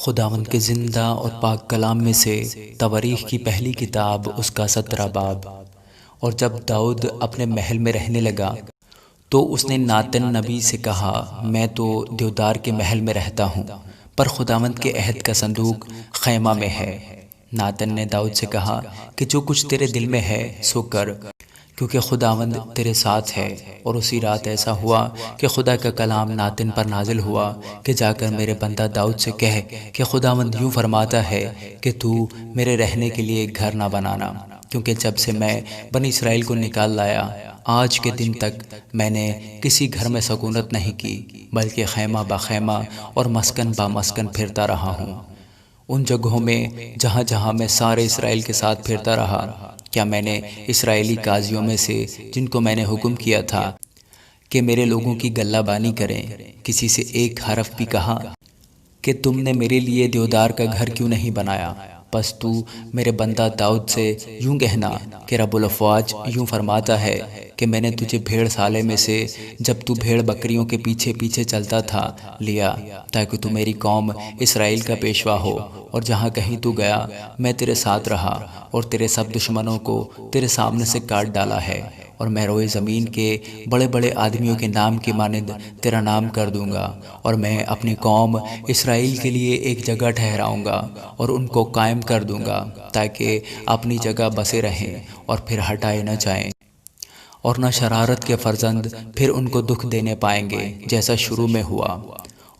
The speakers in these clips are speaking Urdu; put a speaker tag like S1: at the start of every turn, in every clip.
S1: خداوند کے زندہ اور پاک کلام میں سے تواریخ کی پہلی کتاب اس کا 17 باب۔ اور جب داؤد اپنے محل میں رہنے لگا تو اس نے ناتن نبی سے کہا، میں تو دیودار کے محل میں رہتا ہوں، پر خداوند کے عہد کا صندوق خیمہ میں ہے۔ ناتن نے داؤد سے کہا کہ جو کچھ تیرے دل میں ہے سو کر، کیونکہ خداوند تیرے ساتھ ہے۔ اور اسی رات ایسا ہوا کہ خدا کا کلام ناتن پر نازل ہوا کہ جا کر میرے بندہ داؤد سے کہہ کہ خداوند یوں فرماتا ہے کہ تو میرے رہنے کے لیے ایک گھر نہ بنانا، کیونکہ جب سے میں بنی اسرائیل کو نکال لایا آج کے دن تک میں نے کسی گھر میں سکونت نہیں کی، بلکہ خیمہ با خیمہ اور مسکن با مسکن پھرتا رہا ہوں۔ ان جگہوں میں جہاں جہاں میں سارے اسرائیل کے ساتھ پھرتا رہا، کیا میں نے اسرائیلی قاضیوں میں سے جن کو میں نے حکم کیا تھا کہ میرے لوگوں کی گلہ بانی کریں، کسی سے ایک حرف بھی کہا کہ تم نے میرے لیے دیودار کا گھر کیوں نہیں بنایا؟ پس تو میرے بندہ داؤد سے یوں کہنا کہ رب الافواج یوں فرماتا ہے کہ میں نے تجھے بھیڑ سالے میں سے جب تو بھیڑ بکریوں کے پیچھے پیچھے چلتا تھا لیا، تاکہ تو میری قوم اسرائیل کا پیشوا ہو، اور جہاں کہیں تو گیا میں تیرے ساتھ رہا اور تیرے سب دشمنوں کو تیرے سامنے سے کاٹ ڈالا ہے، اور میں روئے زمین کے بڑے بڑے آدمیوں کے نام کی مانند تیرا نام کر دوں گا، اور میں اپنی قوم اسرائیل کے لیے ایک جگہ ٹھہراؤں گا اور ان کو قائم کر دوں گا تاکہ اپنی جگہ بسے رہیں اور پھر ہٹائے نہ جائیں، اور نہ شرارت کے فرزند پھر ان کو دکھ دینے پائیں گے جیسا شروع میں ہوا۔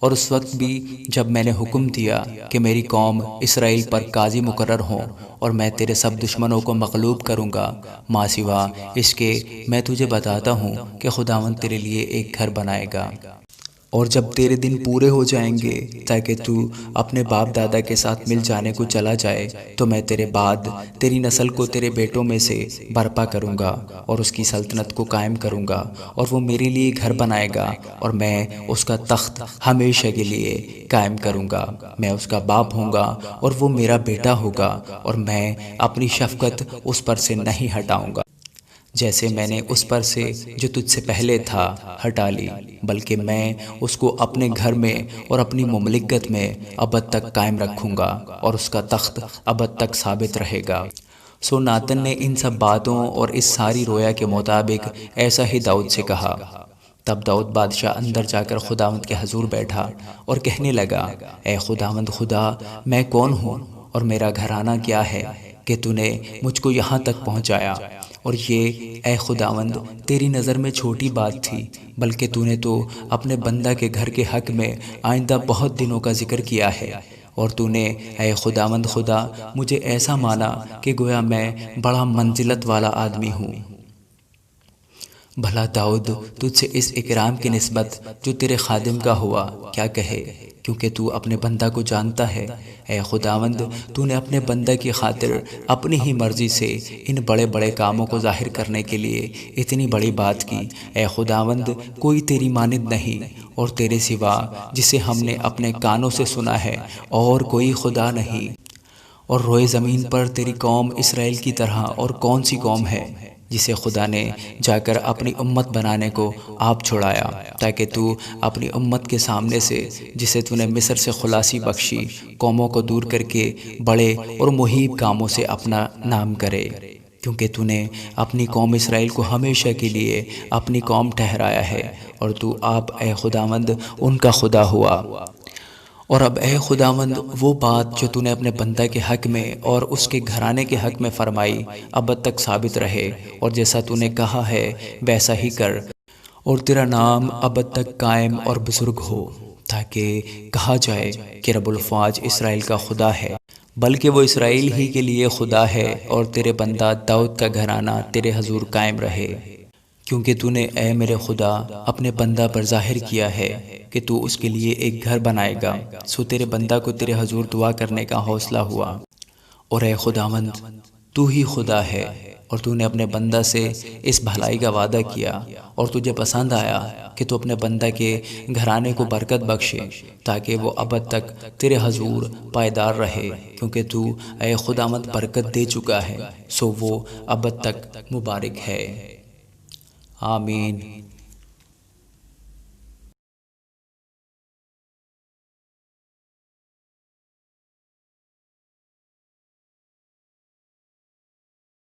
S1: اور اس وقت بھی جب میں نے حکم دیا کہ میری قوم اسرائیل پر قاضی مقرر ہوں اور میں تیرے سب دشمنوں کو مغلوب کروں گا، ماں سوا اس کے میں تجھے بتاتا ہوں کہ خداوند تیرے لیے ایک گھر بنائے گا۔ اور جب تیرے دن پورے ہو جائیں گے تاکہ تو اپنے باپ دادا کے ساتھ مل جانے کو چلا جائے، تو میں تیرے بعد تیری نسل کو تیرے بیٹوں میں سے برپا کروں گا اور اس کی سلطنت کو قائم کروں گا، اور وہ میرے لیے گھر بنائے گا اور میں اس کا تخت ہمیشہ کے لیے قائم کروں گا۔ میں اس کا باپ ہوں گا اور وہ میرا بیٹا ہوگا، اور میں اپنی شفقت اس پر سے نہیں ہٹاؤں گا جیسے میں نے اس پر سے جو تجھ سے پہلے تھا ہٹا لی، بلکہ میں اس کو اپنے گھر میں اور اپنی مملکت میں ابد تک قائم رکھوں گا، اور اس کا تخت ابد تک ثابت رہے گا۔ سو ناتن نے ان سب باتوں اور اس ساری رویا کے مطابق ایسا ہی داؤد سے کہا۔ تب داؤد بادشاہ اندر جا کر خداوند کے حضور بیٹھا اور کہنے لگا، اے خداوند خدا، میں کون ہوں اور میرا گھرانہ کیا ہے کہ تو نے مجھ کو یہاں تک پہنچایا؟ اور یہ اے خداوند تیری نظر میں چھوٹی بات تھی، بلکہ تو نے تو اپنے بندہ کے گھر کے حق میں آئندہ بہت دنوں کا ذکر کیا ہے، اور تو نے اے خداوند خدا مجھے ایسا مانا کہ گویا میں بڑا منزلت والا آدمی ہوں۔ بھلا داؤد تجھ سے اس اکرام کی نسبت جو تیرے خادم کا ہوا کیا کہے، کیونکہ تو اپنے بندہ کو جانتا ہے۔ اے خداوند تو نے اپنے بندہ کی خاطر اپنی ہی مرضی سے ان بڑے بڑے کاموں کو ظاہر کرنے کے لیے اتنی بڑی بات کی۔ اے خداوند کوئی تیری مانند نہیں، اور تیرے سوا جسے ہم نے اپنے کانوں سے سنا ہے اور کوئی خدا نہیں۔ اور روئے زمین پر تیری قوم اسرائیل کی طرح اور کون سی قوم ہے جسے خدا نے جا کر اپنی امت بنانے کو آپ چھڑایا، تاکہ تو اپنی امت کے سامنے سے جسے تو نے مصر سے خلاصی بخشی قوموں کو دور کر کے بڑے اور مہیب کاموں سے اپنا نام کرے، کیونکہ تو نے اپنی قوم اسرائیل کو ہمیشہ کے لیے اپنی قوم ٹھہرایا ہے، اور تو آپ اے خداوند ان کا خدا ہوا۔ اور اب اے خداوند وہ بات جو تو نے اپنے بندہ کے حق میں اور اس کے گھرانے کے حق میں فرمائی ابد تک ثابت رہے، اور جیسا تو نے کہا ہے ویسا ہی کر، اور تیرا نام ابد تک قائم اور بزرگ ہو، تاکہ کہا جائے کہ رب الافواج اسرائیل کا خدا ہے، بلکہ وہ اسرائیل ہی کے لیے خدا ہے، اور تیرے بندہ داؤد کا گھرانہ تیرے حضور قائم رہے، کیونکہ تو نے اے میرے خدا اپنے بندہ پر ظاہر کیا ہے کہ تو اس کے لیے ایک گھر بنائے گا، سو تیرے بندہ کو تیرے حضور دعا کرنے کا حوصلہ ہوا۔ اور اے خداوند تو ہی خدا ہے، اور تو نے اپنے بندہ سے اس بھلائی کا وعدہ کیا، اور تجھے پسند آیا کہ تو اپنے بندہ کے گھرانے کو برکت بخشے تاکہ وہ ابد تک تیرے حضور پائیدار رہے، کیونکہ تو اے خداوند برکت دے چکا ہے، سو وہ ابد تک مبارک ہے۔ آمین۔